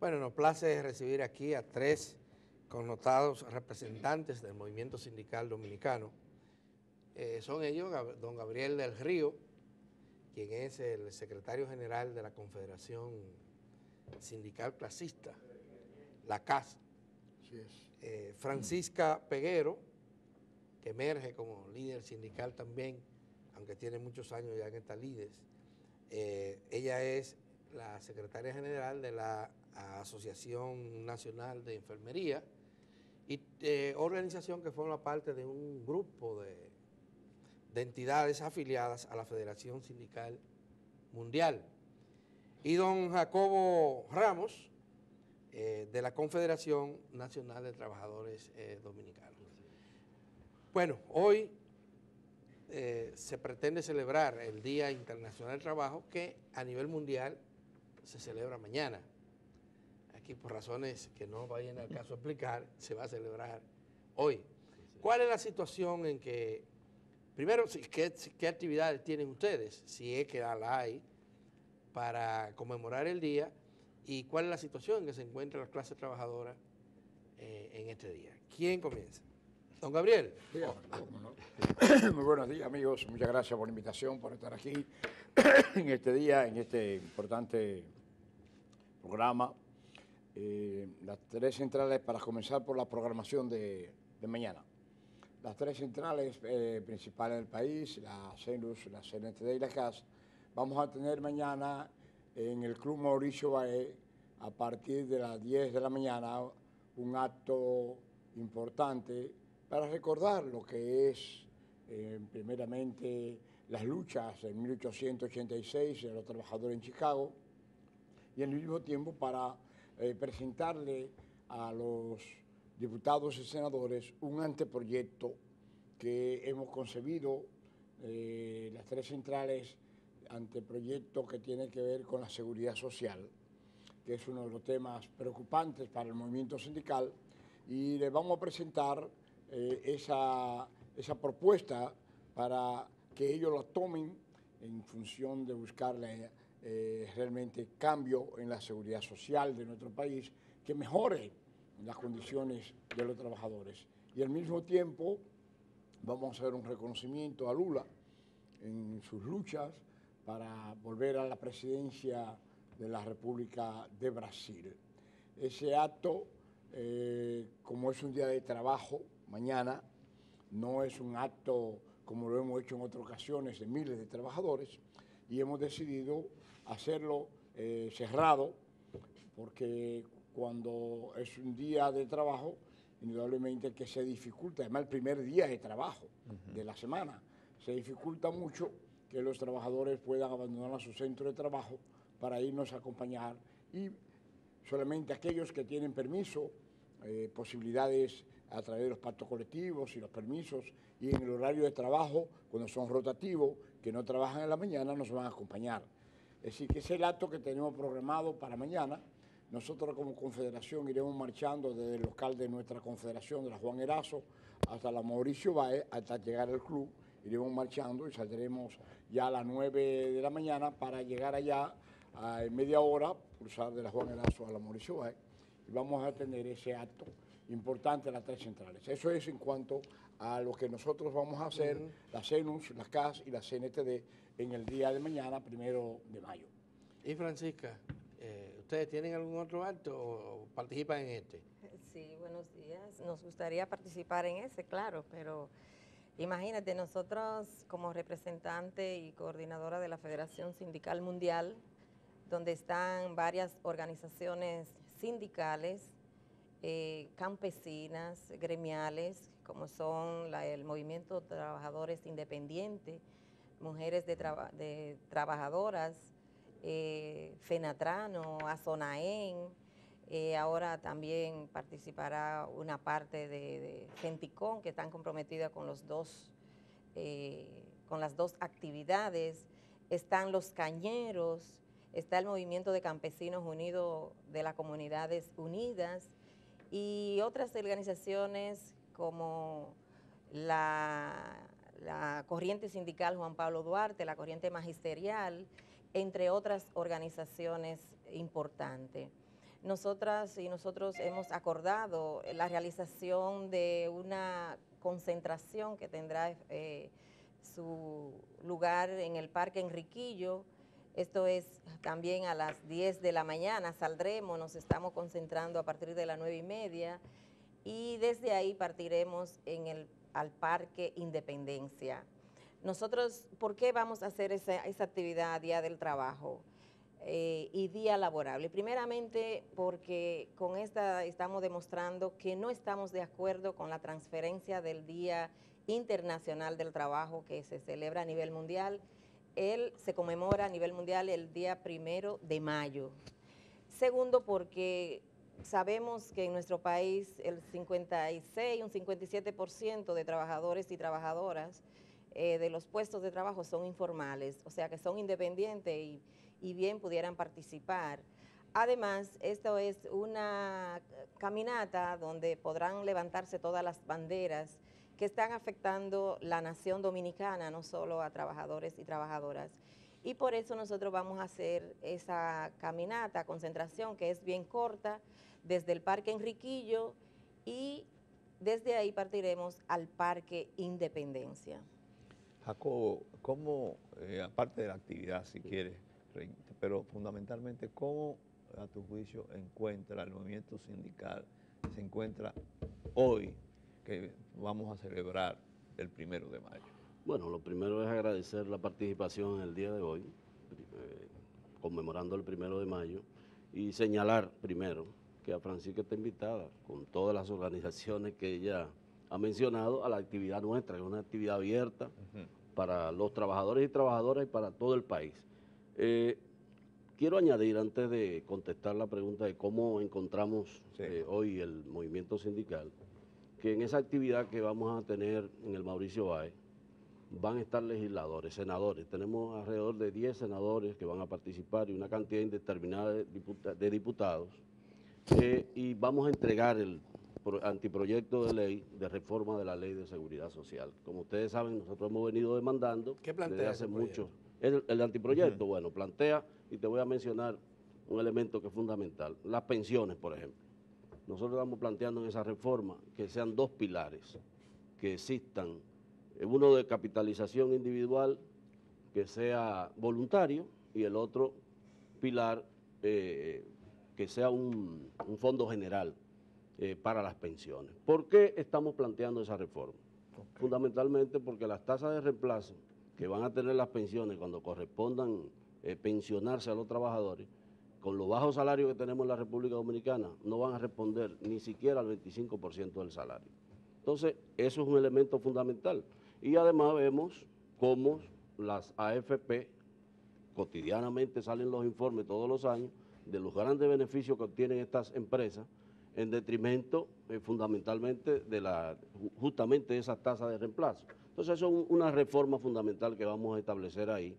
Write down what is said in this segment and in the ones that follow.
Bueno, nos place recibir aquí a tres connotados representantes del movimiento sindical dominicano. Son ellos don Gabriel del Río, quien es el secretario general de la Confederación Sindical Clasista, la CAS. Así es. Francisca Peguero, que emerge como líder sindical también, aunque tiene muchos años ya en esta líder. Ella es la secretaria general de la Asociación Nacional de Enfermería y organización que forma parte de un grupo de entidades afiliadas a la Federación Sindical Mundial. Y don Jacobo Ramos, de la Confederación Nacional de Trabajadores Dominicanos. Bueno, hoy se pretende celebrar el Día Internacional del Trabajo, que a nivel mundial se celebra mañana. Aquí, por razones que no vayan al caso a explicar, se va a celebrar hoy. ¿Cuál es la situación en que, primero, qué actividades tienen ustedes, si es que la hay, para conmemorar el día, y cuál es la situación en que se encuentra la clase trabajadora en este día? ¿Quién comienza? Don Gabriel. Sí, muy buenos días, amigos. Muchas gracias por la invitación, por estar aquí en este día, en este importante programa. Las tres centrales, para comenzar por la programación de mañana. Las tres centrales principales del país, la CENUS, la CNTD y la CAS, vamos a tener mañana en el Club Mauricio Bae, a partir de las 10 de la mañana, un acto importante para recordar lo que es, primeramente, las luchas en 1886 de los trabajadores en Chicago, y al mismo tiempo para presentarle a los diputados y senadores un anteproyecto que hemos concebido, las tres centrales, anteproyecto que tiene que ver con la seguridad social, que es uno de los temas preocupantes para el movimiento sindical, y le vamos a presentar esa propuesta para que ellos la tomen en función de buscarle realmente cambio en la seguridad social de nuestro país, que mejore las condiciones de los trabajadores. Y al mismo tiempo vamos a hacer un reconocimiento a Lula en sus luchas para volver a la presidencia de la República de Brasil. Ese acto, como es un día de trabajo, mañana, no es un acto como lo hemos hecho en otras ocasiones de miles de trabajadores, y hemos decidido hacerlo cerrado, porque cuando es un día de trabajo, indudablemente que se dificulta, además el primer día de trabajo de la semana, se dificulta mucho que los trabajadores puedan abandonar su centro de trabajo para irnos a acompañar, y solamente aquellos que tienen permiso, posibilidades a través de los pactos colectivos y los permisos, y en el horario de trabajo, cuando son rotativos, que no trabajan en la mañana, nos van a acompañar. Es decir, que ese es el acto que tenemos programado para mañana. Nosotros como confederación iremos marchando desde el local de nuestra confederación, de la Juan Erazo, hasta la Mauricio Bae, hasta llegar al club. Iremos marchando y saldremos ya a las 9 de la mañana para llegar allá en media hora, cruzar de la Juan Erazo a la Mauricio Bae, y vamos a tener ese acto importante en las tres centrales. Eso es en cuanto a lo que nosotros vamos a hacer, la CENUS, la CAS y la CNTD, en el día de mañana, 1 de mayo. Y Francisca, ¿ustedes tienen algún otro acto o participan en este? Sí, buenos días. Nos gustaría participar en ese, claro, pero imagínate, nosotros como representante y coordinadora de la Federación Sindical Mundial, donde están varias organizaciones sindicales, campesinas, gremiales, como son el Movimiento de Trabajadores Independientes, Mujeres de Trabajadoras, FENATRANO, ASONAEN, ahora también participará una parte de FENTICON, que están comprometidas con las dos actividades. Están los cañeros, está el Movimiento de Campesinos Unidos de las Comunidades Unidas y otras organizaciones como la Corriente Sindical Juan Pablo Duarte, la Corriente Magisterial, entre otras organizaciones importantes. nosotras y nosotros hemos acordado la realización de una concentración que tendrá su lugar en el Parque Enriquillo. Esto es también a las 10 de la mañana, saldremos, nos estamos concentrando a partir de las 9:30 y desde ahí partiremos al Parque Independencia. Nosotros, ¿por qué vamos a hacer esa actividad Día del Trabajo y Día Laborable? Primeramente porque con esta estamos demostrando que no estamos de acuerdo con la transferencia del Día Internacional del Trabajo que se celebra a nivel mundial. Él se conmemora a nivel mundial el día 1 de mayo. Segundo, porque sabemos que en nuestro país el 56, un 57% de trabajadores y trabajadoras de los puestos de trabajo son informales, o sea que son independientes y bien pudieran participar. Además, esto es una caminata donde podrán levantarse todas las banderas que están afectando la nación dominicana, no solo a trabajadores y trabajadoras. Y por eso nosotros vamos a hacer esa caminata, concentración, que es bien corta, desde el Parque Enriquillo y desde ahí partiremos al Parque Independencia. Jacobo, ¿cómo, aparte de la actividad, si quieres, pero fundamentalmente, cómo a tu juicio encuentra el movimiento sindical, se encuentra hoy que vamos a celebrar el 1 de mayo? Bueno, lo primero es agradecer la participación en el día de hoy, conmemorando el 1 de mayo, y señalar primero que a Francisca está invitada con todas las organizaciones que ella ha mencionado a la actividad nuestra, que es una actividad abierta para los trabajadores y trabajadoras y para todo el país. Quiero añadir, antes de contestar la pregunta de cómo encontramos hoy el movimiento sindical, que en esa actividad que vamos a tener en el Mauricio Báez van a estar legisladores, senadores. Tenemos alrededor de 10 senadores que van a participar y una cantidad indeterminada de diputados. Y vamos a entregar el anteproyecto de ley de reforma de la Ley de Seguridad Social. Como ustedes saben, nosotros hemos venido demandando desde hace mucho. El anteproyecto, bueno, plantea, y te voy a mencionar un elemento que es fundamental, las pensiones, por ejemplo. Nosotros estamos planteando en esa reforma que sean 2 pilares, que existan, uno de capitalización individual, que sea voluntario, y el otro pilar que sea un fondo general para las pensiones. ¿Por qué estamos planteando esa reforma? Fundamentalmente porque las tasas de reemplazo que van a tener las pensiones cuando correspondan pensionarse a los trabajadores, con los bajos salarios que tenemos en la República Dominicana, no van a responder ni siquiera al 25% del salario. Entonces, eso es un elemento fundamental. Y además vemos cómo las AFP, cotidianamente salen los informes todos los años, de los grandes beneficios que obtienen estas empresas, en detrimento fundamentalmente de justamente esas tasas de reemplazo. Entonces, eso es una reforma fundamental que vamos a establecer ahí,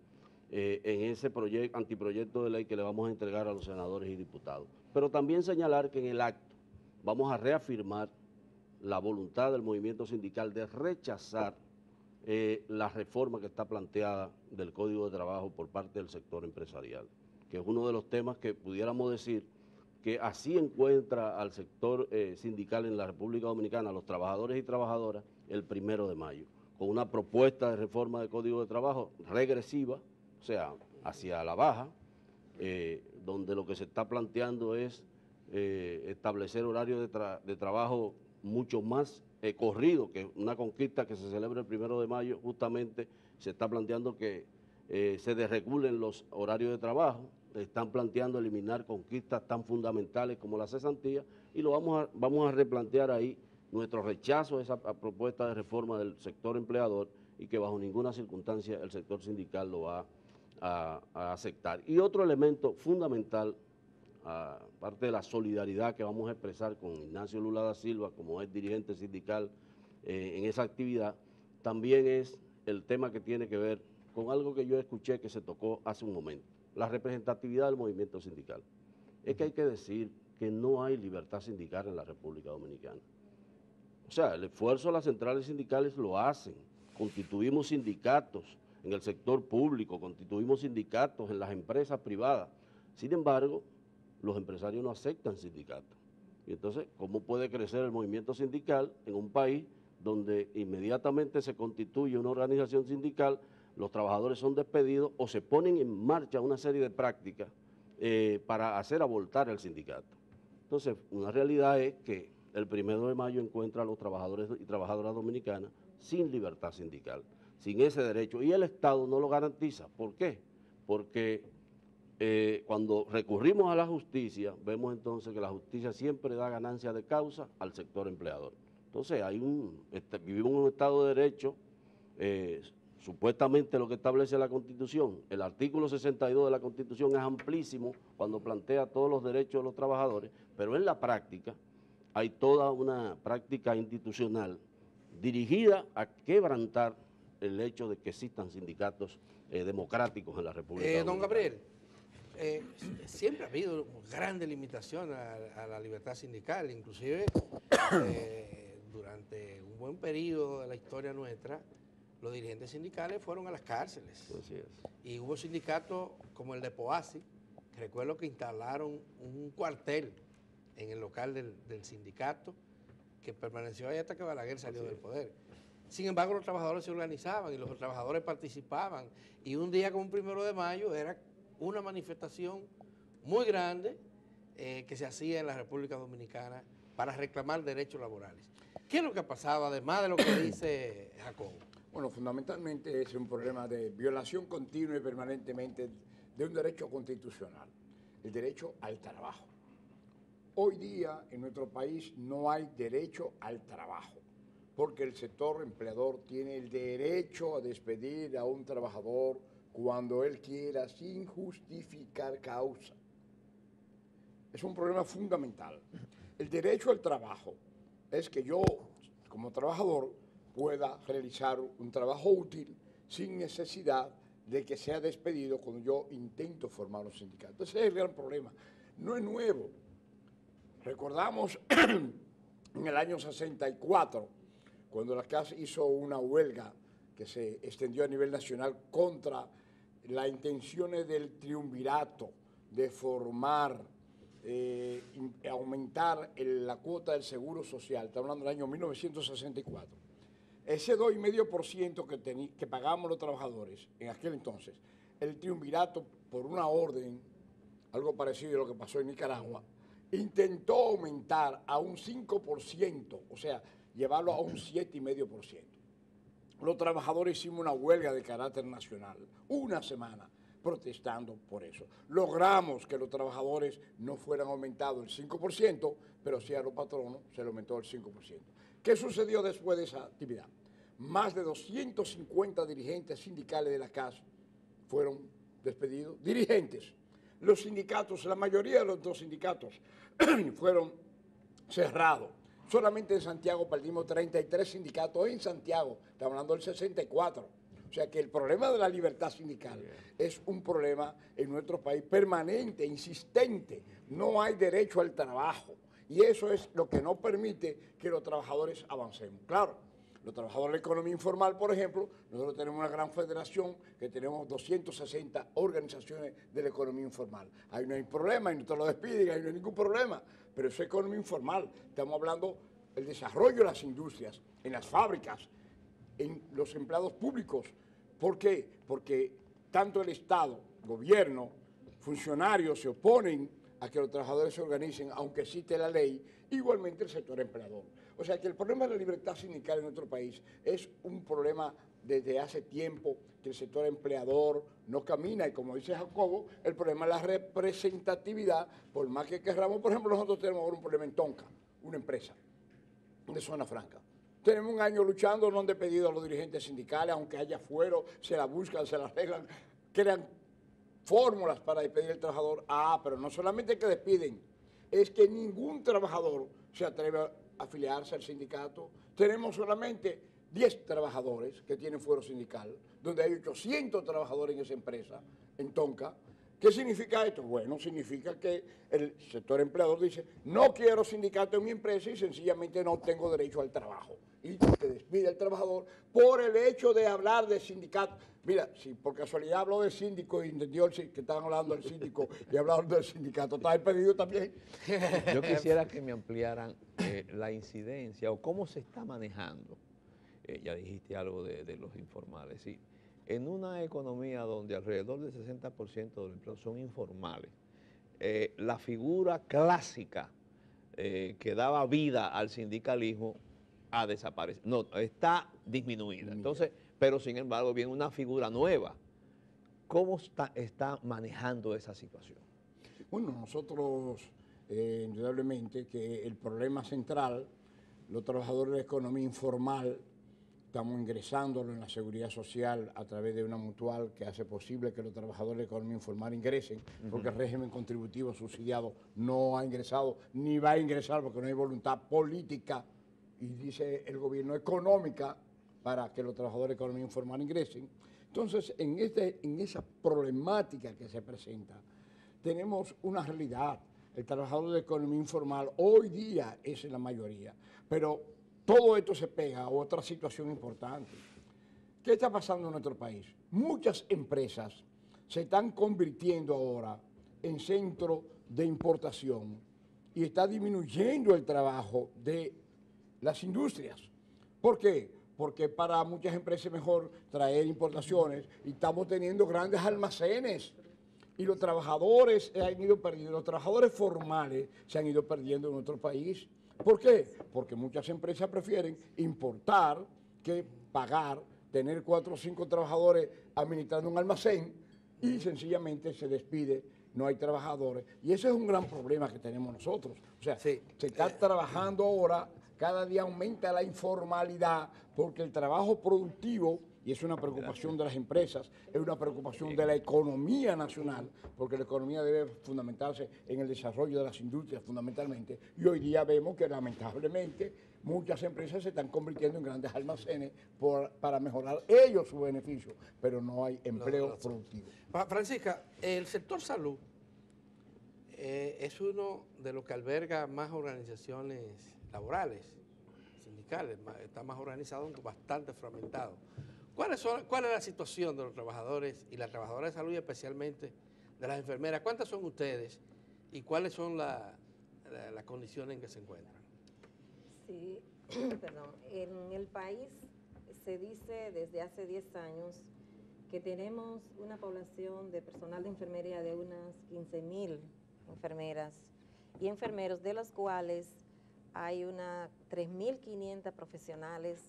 en ese anteproyecto de ley que le vamos a entregar a los senadores y diputados. Pero también señalar que en el acto vamos a reafirmar la voluntad del movimiento sindical de rechazar la reforma que está planteada del Código de Trabajo por parte del sector empresarial, que es uno de los temas que pudiéramos decir que así encuentra al sector sindical en la República Dominicana, a los trabajadores y trabajadoras, el 1 de mayo, con una propuesta de reforma del Código de Trabajo regresiva, o sea, hacia la baja, donde lo que se está planteando es establecer horarios de trabajo mucho más corrido, que una conquista que se celebra el 1 de mayo, justamente se está planteando que se desregulen los horarios de trabajo, están planteando eliminar conquistas tan fundamentales como la cesantía, y vamos a replantear ahí nuestro rechazo a esa propuesta de reforma del sector empleador y que bajo ninguna circunstancia el sector sindical lo va a aceptar. Y otro elemento fundamental, aparte de la solidaridad que vamos a expresar con Ignacio Lula da Silva, como es dirigente sindical en esa actividad, también es el tema que tiene que ver con algo que yo escuché que se tocó hace un momento, la representatividad del movimiento sindical. Es que hay que decir que no hay libertad sindical en la República Dominicana. O sea, el esfuerzo de las centrales sindicales lo hacen, constituimos sindicatos en el sector público, constituimos sindicatos en las empresas privadas. Sin embargo, los empresarios no aceptan sindicatos. Y entonces, ¿cómo puede crecer el movimiento sindical en un país donde inmediatamente se constituye una organización sindical, los trabajadores son despedidos o se ponen en marcha una serie de prácticas para hacer abortar el sindicato? Entonces, una realidad es que el 1 de mayo encuentra a los trabajadores y trabajadoras dominicanas sin libertad sindical, sin ese derecho, y el Estado no lo garantiza. ¿Por qué? Porque cuando recurrimos a la justicia, vemos entonces que la justicia siempre da ganancia de causa al sector empleador. Entonces, vivimos en un Estado de Derecho, supuestamente lo que establece la Constitución. El artículo 62 de la Constitución es amplísimo cuando plantea todos los derechos de los trabajadores, pero en la práctica hay toda una práctica institucional dirigida a quebrantar el hecho de que existan sindicatos democráticos en la República Dominicana. Don Gabriel, siempre ha habido grandes limitaciones a la libertad sindical, inclusive durante un buen periodo de la historia nuestra, los dirigentes sindicales fueron a las cárceles. Así es. Y hubo sindicatos como el de Poasi, recuerdo que instalaron un cuartel en el local del sindicato, que permaneció ahí hasta que Balaguer salió del poder. Sin embargo, los trabajadores se organizaban y los trabajadores participaban. Y un día como un 1 de mayo era una manifestación muy grande que se hacía en la República Dominicana para reclamar derechos laborales. ¿Qué es lo que ha pasado, además de lo que dice Jacobo? Bueno, fundamentalmente es un problema de violación continua y permanentemente de un derecho constitucional, el derecho al trabajo. Hoy día en nuestro país no hay derecho al trabajo, porque el sector empleador tiene el derecho a despedir a un trabajador cuando él quiera sin justificar causa. Es un problema fundamental. El derecho al trabajo es que yo, como trabajador, pueda realizar un trabajo útil sin necesidad de que sea despedido cuando yo intento formar un sindicato. Ese es el gran problema. No es nuevo. Recordamos en el año 64, cuando la CAS hizo una huelga que se extendió a nivel nacional contra las intenciones del triunvirato de formar, aumentar la cuota del seguro social. Estamos hablando del año 1964. Ese 2,5% que pagamos los trabajadores en aquel entonces, el triunvirato, por una orden, algo parecido a lo que pasó en Nicaragua, intentó aumentar a un 5%, o sea, llevarlo a un 7,5%. Los trabajadores hicimos una huelga de carácter nacional, una semana, protestando por eso. Logramos que los trabajadores no fueran aumentados el 5%, pero sí a los patronos se le aumentó el 5%. ¿Qué sucedió después de esa actividad? Más de 250 dirigentes sindicales de la CAS fueron despedidos. Dirigentes. Los sindicatos, la mayoría de los dos sindicatos fueron cerrados. Solamente en Santiago perdimos 33 sindicatos en Santiago, estamos hablando del 64. O sea que el problema de la libertad sindical es un problema en nuestro país permanente, insistente. No hay derecho al trabajo. Y eso es lo que no permite que los trabajadores avancemos. Claro, los trabajadores de la economía informal, por ejemplo, nosotros tenemos una gran federación que tenemos 260 organizaciones de la economía informal. Ahí no hay problema, ahí no te lo despiden, ahí no hay ningún problema. Pero eso es economía informal. Estamos hablando del desarrollo de las industrias, en las fábricas, en los empleados públicos. ¿Por qué? Porque tanto el Estado, gobierno, funcionarios se oponen a que los trabajadores se organicen, aunque existe la ley, igualmente el sector empleador. O sea que el problema de la libertad sindical en nuestro país es un problema desde hace tiempo que el sector empleador no camina, y como dice Jacobo, el problema es la representatividad, por más que querramos. Por ejemplo, nosotros tenemos ahora un problema en Tonka, una empresa de Zona Franca. Tenemos un año luchando, no han despedido a los dirigentes sindicales, aunque haya fuero, se la buscan, se la arreglan, crean fórmulas para despedir al trabajador. Pero no solamente que despiden, es que ningún trabajador se atreve a afiliarse al sindicato. Tenemos solamente 10 trabajadores que tienen fuero sindical, donde hay 800 trabajadores en esa empresa, en Tonka, ¿Qué significa esto? Bueno, significa que el sector empleador dice, no quiero sindicato en mi empresa y sencillamente no tengo derecho al trabajo. Y se despide el trabajador por el hecho de hablar de sindicato. Mira, si por casualidad habló de síndico y entendió que estaban hablando del síndico y hablaron del sindicato, ¿está despedido también? Yo quisiera que me ampliaran la incidencia o cómo se está manejando. Ya dijiste algo de los informales. Sí. En una economía donde alrededor del 60% de los empleos son informales, la figura clásica que daba vida al sindicalismo ha desaparecido. No, está disminuida. Entonces, pero sin embargo viene una figura nueva. ¿Cómo está manejando esa situación? Bueno, nosotros indudablemente que el problema central, los trabajadores de la economía informal, estamos ingresándolo en la seguridad social a través de una mutual que hace posible que los trabajadores de la economía informal ingresen, porque el régimen contributivo subsidiado no ha ingresado, ni va a ingresar porque no hay voluntad política, y dice el gobierno económica, para que los trabajadores de economía informal ingresen. Entonces, en esa problemática que se presenta, tenemos una realidad. El trabajador de economía informal hoy día es la mayoría, pero todo esto se pega a otra situación importante. ¿Qué está pasando en nuestro país? Muchas empresas se están convirtiendo ahora en centro de importación y está disminuyendo el trabajo de las industrias. ¿Por qué? Porque para muchas empresas es mejor traer importaciones y estamos teniendo grandes almacenes y los trabajadores se han ido perdiendo, los trabajadores formales se han ido perdiendo en nuestro país. ¿Por qué? Porque muchas empresas prefieren importar que pagar, tener 4 o 5 trabajadores administrando un almacén y sencillamente se despide, no hay trabajadores. Y ese es un gran problema que tenemos nosotros. O sea, Sí. se está trabajando ahora, cada día aumenta la informalidad porque el trabajo productivo, y es una preocupación de las empresas, es una preocupación de la economía nacional, porque la economía debe fundamentarse en el desarrollo de las industrias fundamentalmente, y hoy día vemos que lamentablemente muchas empresas se están convirtiendo en grandes almacenes para mejorar ellos su beneficio, pero no hay empleo productivo. Francisca, el sector salud es uno de los que alberga más organizaciones laborales, sindicales, está más organizado, bastante fragmentado. ¿Cuál es la situación de los trabajadores y las trabajadoras de salud y especialmente de las enfermeras? ¿Cuántas son ustedes y cuáles son las condiciones en que se encuentran? Sí, perdón. En el país se dice desde hace 10 años que tenemos una población de personal de enfermería de unas 15.000 enfermeras y enfermeros, de los cuales hay unas 3.500 profesionales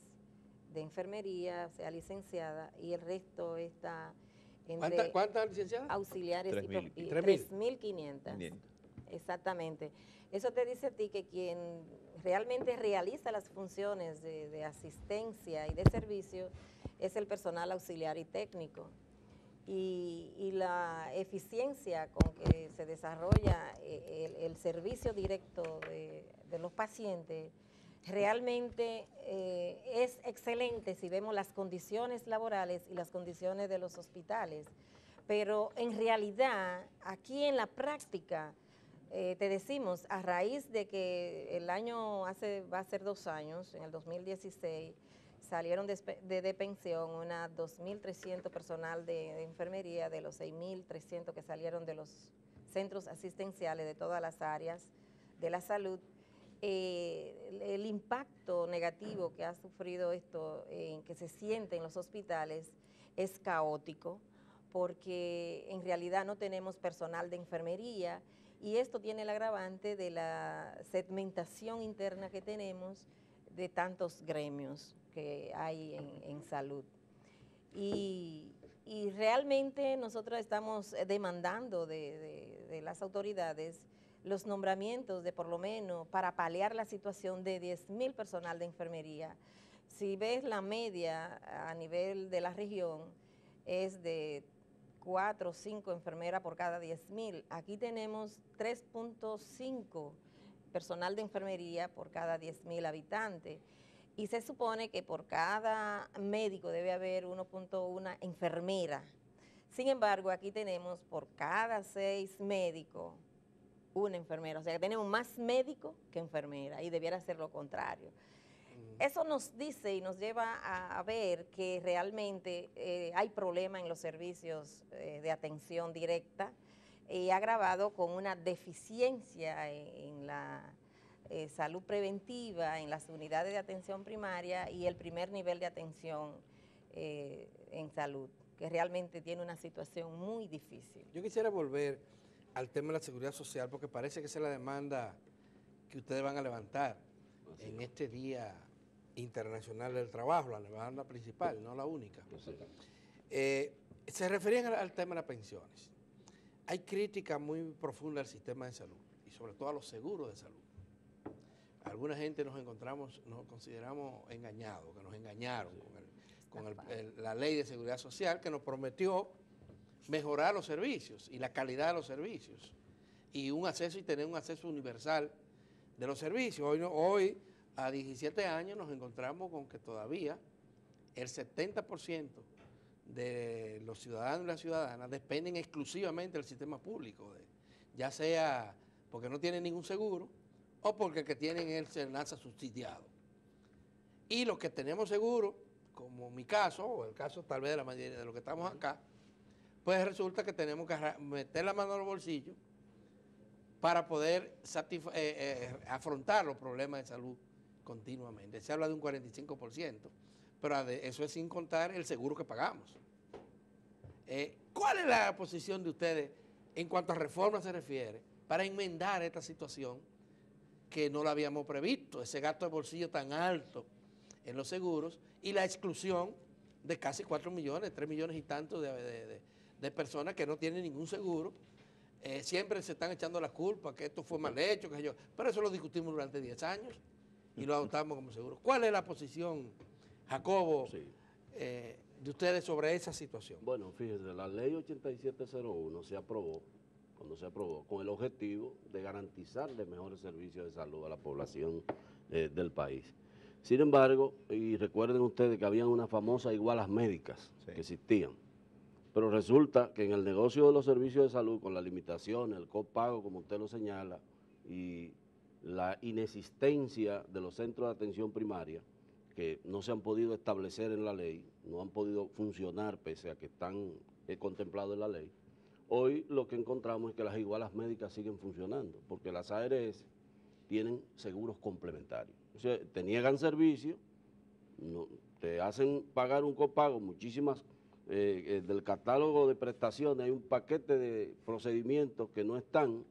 de enfermería, o sea, licenciada, y el resto está entre ¿Cuántas licenciadas? auxiliares 3.000. y 3.000. 3.500. Exactamente. Eso te dice a ti que quien realmente realiza las funciones de asistencia y de servicio es el personal auxiliar y técnico. Y la eficiencia con que se desarrolla el servicio directo de los pacientes realmente es excelente si vemos las condiciones laborales y las condiciones de los hospitales. Pero en realidad, aquí en la práctica, te decimos, a raíz de que el año va a ser 2 años, en el 2016, salieron de pensión unas 2.300 personal de enfermería, de los 6.300 que salieron de los centros asistenciales de todas las áreas de la salud. El impacto negativo que ha sufrido esto, que se siente en los hospitales, es caótico, porque en realidad no tenemos personal de enfermería y esto tiene el agravante de la segmentación interna que tenemos de tantos gremios que hay en salud. Y realmente nosotros estamos demandando de las autoridades los nombramientos de por lo menos para paliar la situación de 10.000 personal de enfermería. Si ves la media a nivel de la región es de 4 o 5 enfermeras por cada 10.000. Aquí tenemos 3.5 personal de enfermería por cada 10.000 habitantes. Y se supone que por cada médico debe haber 1.1 enfermera. Sin embargo, aquí tenemos por cada 6 médicos una enfermera, o sea que tenemos más médicos que enfermeras y debiera ser lo contrario. Eso nos dice y nos lleva a ver que realmente hay problemas en los servicios de atención directa y agravado con una deficiencia en la salud preventiva, en las unidades de atención primaria y el primer nivel de atención en salud, que realmente tiene una situación muy difícil. Yo quisiera volver al tema de la seguridad social porque parece que esa es la demanda que ustedes van a levantar en este Día Internacional del Trabajo, la demanda principal, no la única. Se referían al tema de las pensiones. Hay crítica muy profunda al sistema de salud y sobre todo a los seguros de salud. Alguna gente nos consideramos engañados, que nos engañaron con la ley de seguridad social que nos prometió mejorar los servicios y la calidad de los servicios y tener un acceso universal de los servicios. Hoy a 17 años nos encontramos con que todavía el 70% de los ciudadanos y las ciudadanas dependen exclusivamente del sistema público, ya sea porque no tienen ningún seguro o porque el que tienen es el SENASA subsidiado. Y los que tenemos seguro, como mi caso, o el caso tal vez de la mayoría de los que estamos acá, pues resulta que tenemos que meter la mano en los bolsillos para poder afrontar los problemas de salud continuamente. Se habla de un 45%, pero eso es sin contar el seguro que pagamos. ¿Cuál es la posición de ustedes en cuanto a reforma se refiere para enmendar esta situación que no la habíamos previsto, ese gasto de bolsillo tan alto en los seguros y la exclusión de casi 4 millones, 3 millones y tantos de personas que no tienen ningún seguro? Siempre se están echando la culpa, que esto fue mal hecho, que yo, pero eso lo discutimos durante 10 años y lo adoptamos como seguro. ¿Cuál es la posición, Jacobo, de ustedes sobre esa situación? Bueno, fíjense, la ley 8701 se aprobó, cuando se aprobó, con el objetivo de garantizarle mejores servicios de salud a la población del país. Sin embargo, y recuerden ustedes que habían unas famosas igualas médicas que existían, pero resulta que en el negocio de los servicios de salud, con la limitación, el copago, como usted lo señala, y la inexistencia de los centros de atención primaria, que no se han podido establecer en la ley, no han podido funcionar pese a que están contemplados en la ley, hoy lo que encontramos es que las igualas médicas siguen funcionando, porque las ARS tienen seguros complementarios. O sea, te niegan servicio, te hacen pagar un copago, muchísimas, del catálogo de prestaciones hay un paquete de procedimientos que no están,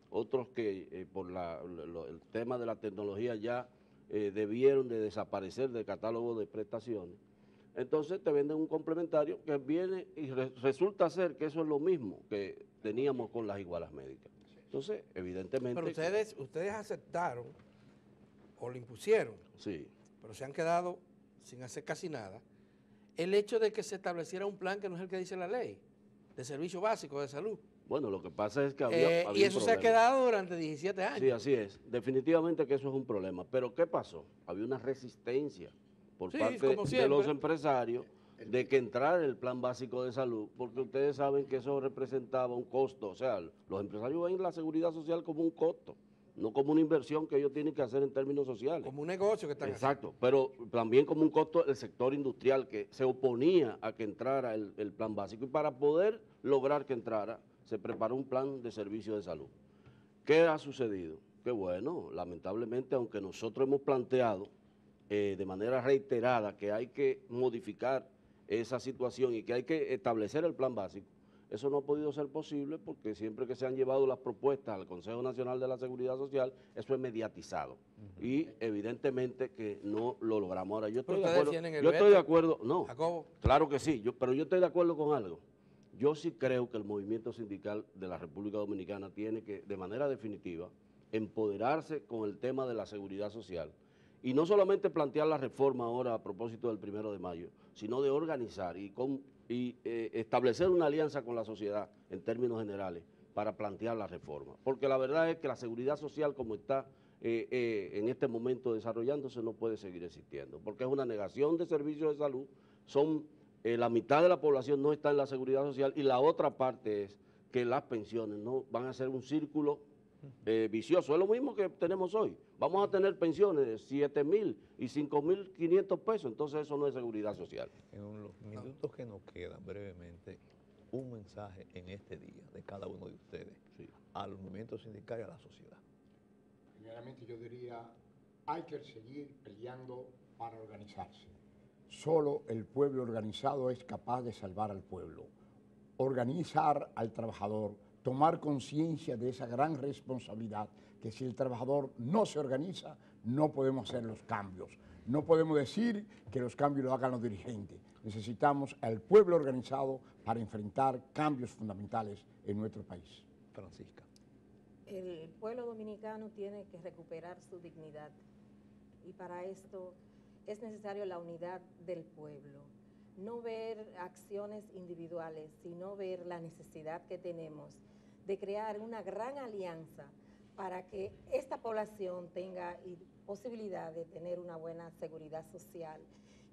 otros que por el tema de la tecnología ya debieron de desaparecer del catálogo de prestaciones. Entonces te venden un complementario que viene y resulta ser que eso es lo mismo que teníamos con las igualas médicas. Entonces, evidentemente... Pero ustedes aceptaron o lo impusieron, sí, pero se han quedado sin hacer casi nada, el hecho de que se estableciera un plan que no es el que dice la ley, de servicio básico de salud. Bueno, lo que pasa es que había y eso se ha quedado durante 17 años. Sí, así es. Definitivamente que eso es un problema. Pero ¿qué pasó? Había una resistencia por parte de los empresarios de que entrara el plan básico de salud, porque ustedes saben que eso representaba un costo. O sea, los empresarios ven la seguridad social como un costo, no como una inversión que ellos tienen que hacer en términos sociales. Como un negocio que están haciendo. Pero también como un costo del sector industrial que se oponía a que entrara el plan básico. Y para poder lograr que entrara, se preparó un plan de servicio de salud. ¿Qué ha sucedido? Que bueno, lamentablemente, aunque nosotros hemos planteado de manera reiterada que hay que modificar esa situación y que hay que establecer el plan básico, eso no ha podido ser posible porque siempre que se han llevado las propuestas al Consejo Nacional de la Seguridad Social, eso es mediatizado. Y evidentemente que no lo logramos. Ahora, yo estoy de acuerdo, no, Jacobo. Claro que sí, pero yo estoy de acuerdo con algo. Yo sí creo que el movimiento sindical de la República Dominicana tiene que, de manera definitiva, empoderarse con el tema de la seguridad social. Y no solamente plantear la reforma ahora a propósito del 1 de mayo, sino de organizar y establecer una alianza con la sociedad en términos generales para plantear la reforma. Porque la verdad es que la seguridad social como está en este momento desarrollándose no puede seguir existiendo, porque es una negación de servicios de salud, son la mitad de la población no está en la seguridad social y la otra parte es que las pensiones no van a ser un círculo vicioso. Es lo mismo que tenemos hoy. Vamos a tener pensiones de 7.000 y 5.500 pesos, entonces eso no es seguridad social. En los minutos que nos quedan, brevemente, un mensaje en este día de cada uno de ustedes al movimiento sindical y a la sociedad. Primeramente yo diría, hay que seguir peleando para organizarse. Solo el pueblo organizado es capaz de salvar al pueblo. Organizar al trabajador, tomar conciencia de esa gran responsabilidad, que si el trabajador no se organiza, no podemos hacer los cambios. No podemos decir que los cambios los hagan los dirigentes. Necesitamos al pueblo organizado para enfrentar cambios fundamentales en nuestro país. Francisca. El pueblo dominicano tiene que recuperar su dignidad y para esto es necesario la unidad del pueblo. No ver acciones individuales, sino ver la necesidad que tenemos de crear una gran alianza para que esta población tenga posibilidad de tener una buena seguridad social,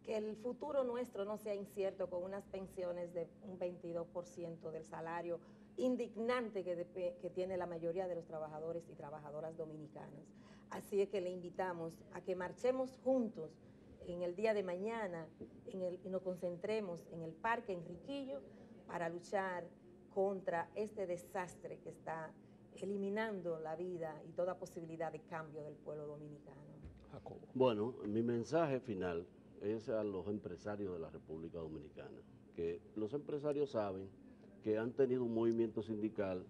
que el futuro nuestro no sea incierto con unas pensiones de un 22% del salario indignante que tiene la mayoría de los trabajadores y trabajadoras dominicanos. Así es que le invitamos a que marchemos juntos en el día de mañana y nos concentremos en el Parque Enriquillo para luchar contra este desastre que está eliminando la vida y toda posibilidad de cambio del pueblo dominicano. Jacobo. Bueno, mi mensaje final es a los empresarios de la República Dominicana, que los empresarios saben que han tenido un movimiento sindical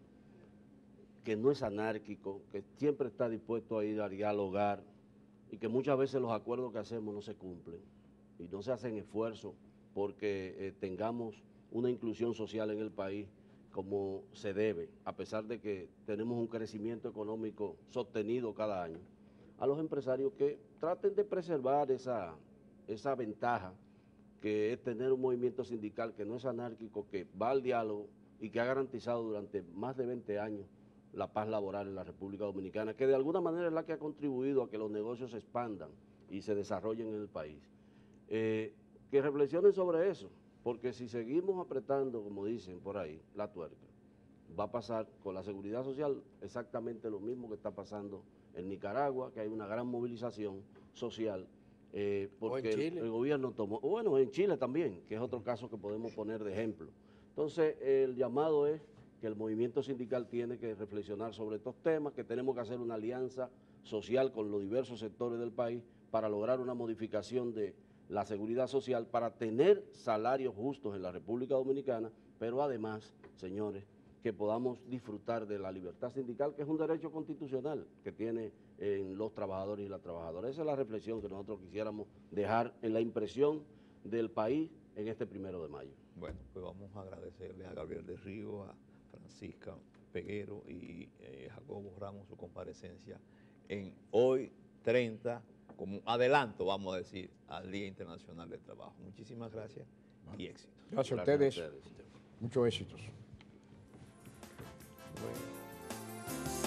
que no es anárquico, que siempre está dispuesto a ir a dialogar y que muchas veces los acuerdos que hacemos no se cumplen y no se hacen esfuerzos porque tengamos una inclusión social en el país como se debe, a pesar de que tenemos un crecimiento económico sostenido cada año. A los empresarios que traten de preservar esa ventaja que es tener un movimiento sindical que no es anárquico, que va al diálogo y que ha garantizado durante más de 20 años la paz laboral en la República Dominicana, que de alguna manera es la que ha contribuido a que los negocios se expandan y se desarrollen en el país. Que reflexionen sobre eso, porque si seguimos apretando, como dicen por ahí, la tuerca, va a pasar con la seguridad social exactamente lo mismo que está pasando en Nicaragua, que hay una gran movilización social, porque el gobierno tomó, bueno, en Chile también, que es otro caso que podemos poner de ejemplo. Entonces, el llamado es que el movimiento sindical tiene que reflexionar sobre estos temas, que tenemos que hacer una alianza social con los diversos sectores del país para lograr una modificación de la seguridad social, para tener salarios justos en la República Dominicana, pero además, señores, que podamos disfrutar de la libertad sindical, que es un derecho constitucional que tiene los trabajadores y las trabajadoras. Esa es la reflexión que nosotros quisiéramos dejar en la impresión del país en este 1 de mayo. Bueno, pues vamos a agradecerle a Gabriel de Río, a Francisca Peguero y Jacobo Ramos su comparecencia en hoy 30, como adelanto, vamos a decir, al Día Internacional del Trabajo. Muchísimas gracias y éxito. Gracias a ustedes. Muchos éxitos. Bueno.